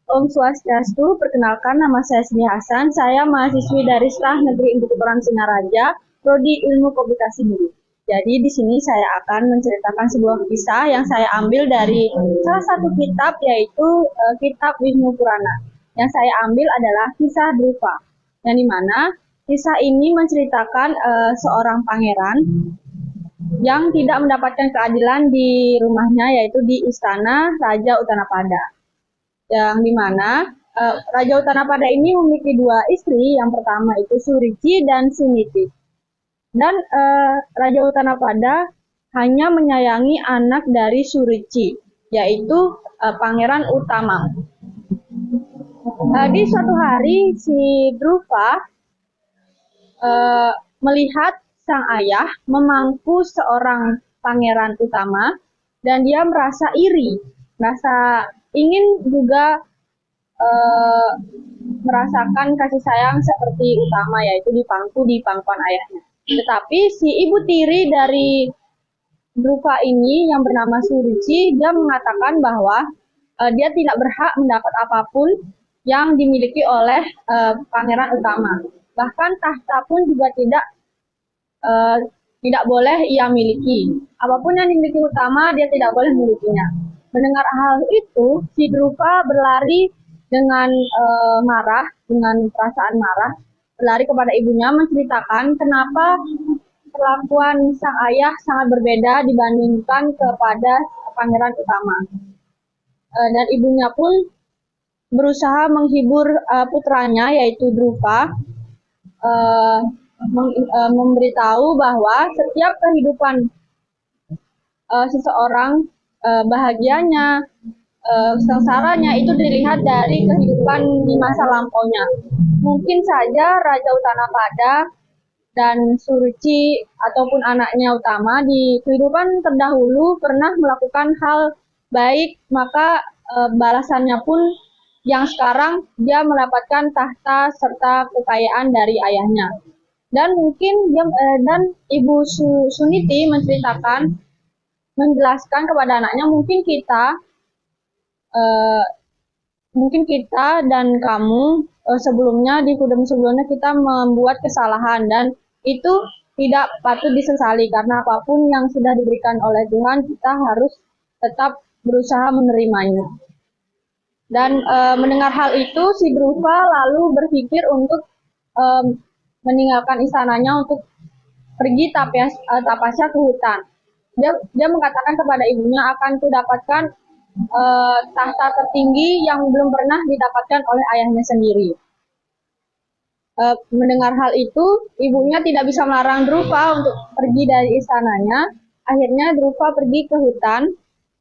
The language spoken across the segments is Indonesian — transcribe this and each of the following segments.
Om Swastiastu, perkenalkan nama saya Sri Hasan, saya mahasiswi dari Sekolah Negeri Ibu Kepulauan Singaraja, Prodi Ilmu Komunikasi Dulu. Jadi di sini saya akan menceritakan sebuah kisah yang saya ambil dari salah satu kitab, yaitu kitab Wisnu Purana. Yang saya ambil adalah kisah Drupa, yang dimana kisah ini menceritakan seorang pangeran yang tidak mendapatkan keadilan di rumahnya, yaitu di istana Raja Utanapada. Yang dimana Raja Utanapada ini memiliki dua istri, yang pertama itu Surici dan Suniti. Dan Raja Utanapada hanya menyayangi anak dari Surici, yaitu Pangeran Utama. Di suatu hari si Drupa melihat sang ayah memangku seorang pangeran utama, dan dia merasa iri, merasa ingin juga merasakan kasih sayang seperti utama, yaitu dipangku di pangkuan ayahnya. Tetapi si ibu tiri dari Drupa ini yang bernama Surici, dia mengatakan bahwa dia tidak berhak mendapat apapun yang dimiliki oleh pangeran utama. Bahkan tahta pun juga tidak boleh ia miliki. Apapun yang dimiliki utama, dia tidak boleh memilikinya. Mendengar hal itu, si Drupa berlari dengan marah, dengan perasaan marah, berlari kepada ibunya menceritakan kenapa perlakuan sang ayah sangat berbeda dibandingkan kepada pangeran utama. Dan ibunya pun berusaha menghibur putranya, yaitu Drupa, memberitahu bahwa setiap kehidupan seseorang, bahagianya, sengsaranya itu dilihat dari kehidupan di masa lampaunya. Mungkin saja Raja Utanapada dan Surici ataupun anaknya utama di kehidupan terdahulu pernah melakukan hal baik, maka balasannya pun yang sekarang dia mendapatkan tahta serta kekayaan dari ayahnya. Dan mungkin dan Ibu Suniti menjelaskan kepada anaknya, mungkin kita dan kamu sebelumnya di kudem sebelumnya kita membuat kesalahan, dan itu tidak patut disesali, karena apapun yang sudah diberikan oleh Tuhan, kita harus tetap berusaha menerimanya. Dan mendengar hal itu, si Drupa lalu berpikir untuk meninggalkan istananya untuk pergi tapasya ke hutan. Dia mengatakan kepada ibunya, akan dapatkan tahta tertinggi yang belum pernah didapatkan oleh ayahnya sendiri. Mendengar hal itu, ibunya tidak bisa melarang Drupa untuk pergi dari istananya. Akhirnya Drupa pergi ke hutan.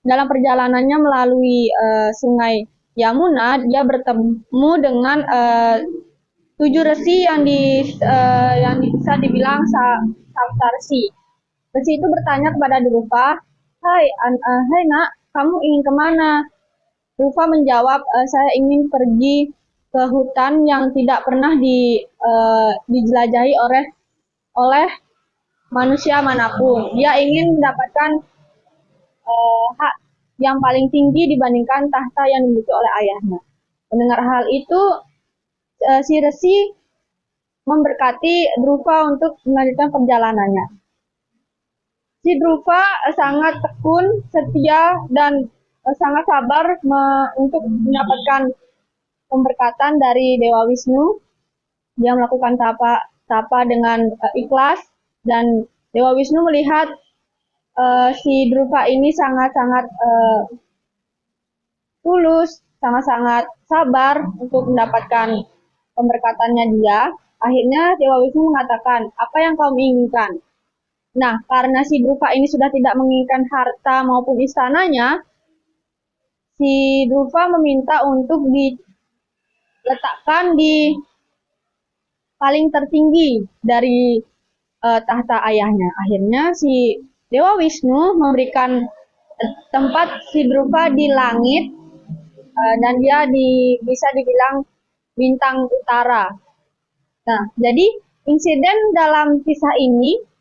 Dalam perjalanannya melalui sungai Yamuna, dia bertemu dengan 7 resi yang bisa dibilang Saptarsi. Resi itu bertanya kepada Drupa, Hai nak, kamu ingin kemana? Drupa menjawab, saya ingin pergi ke hutan yang tidak pernah dijelajahi oleh manusia manapun. Dia ingin mendapatkan hak yang paling tinggi dibandingkan tahta yang dimiliki oleh ayahnya. Mendengar hal itu, si resi memberkati Drupa untuk melanjutkan perjalanannya. Si Drupa sangat tekun, setia, dan sangat sabar untuk mendapatkan pemberkatan dari Dewa Wisnu. Dia melakukan tapa dengan ikhlas, dan Dewa Wisnu melihat si Drupa ini sangat-sangat tulus, sangat-sangat sabar untuk mendapatkan pemberkatannya dia. Akhirnya Dewa Wisnu mengatakan, apa yang kau inginkan? Nah, karena si Drupa ini sudah tidak menginginkan harta maupun istananya, si Drupa meminta untuk diletakkan di paling tertinggi dari tahta ayahnya. Akhirnya si Dewa Wisnu memberikan tempat si Drupa di langit, dan dia bisa dibilang bintang utara. Nah, jadi insiden dalam kisah ini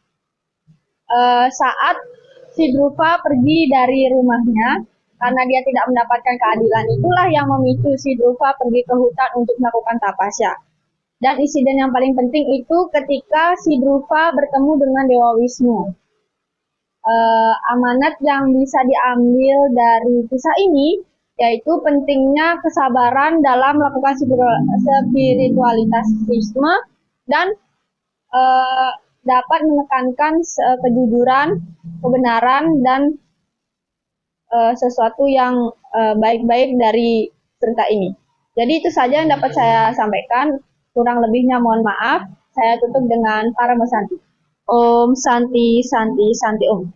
saat si Drupa pergi dari rumahnya, karena dia tidak mendapatkan keadilan itulah yang memicu si Druva pergi ke hutan untuk melakukan tapasya. Dan insiden yang paling penting itu ketika si Druva bertemu dengan Dewa Wisnu. Amanat yang bisa diambil dari kisah ini yaitu pentingnya kesabaran dalam melakukan spiritualitasisme dan dapat menekankan kejujuran, kebenaran, dan sesuatu yang baik-baik dari cerita ini. Jadi itu saja yang dapat saya sampaikan. Kurang lebihnya mohon maaf. Saya tutup dengan Paramasanti. Om Santi Santi Santi Om.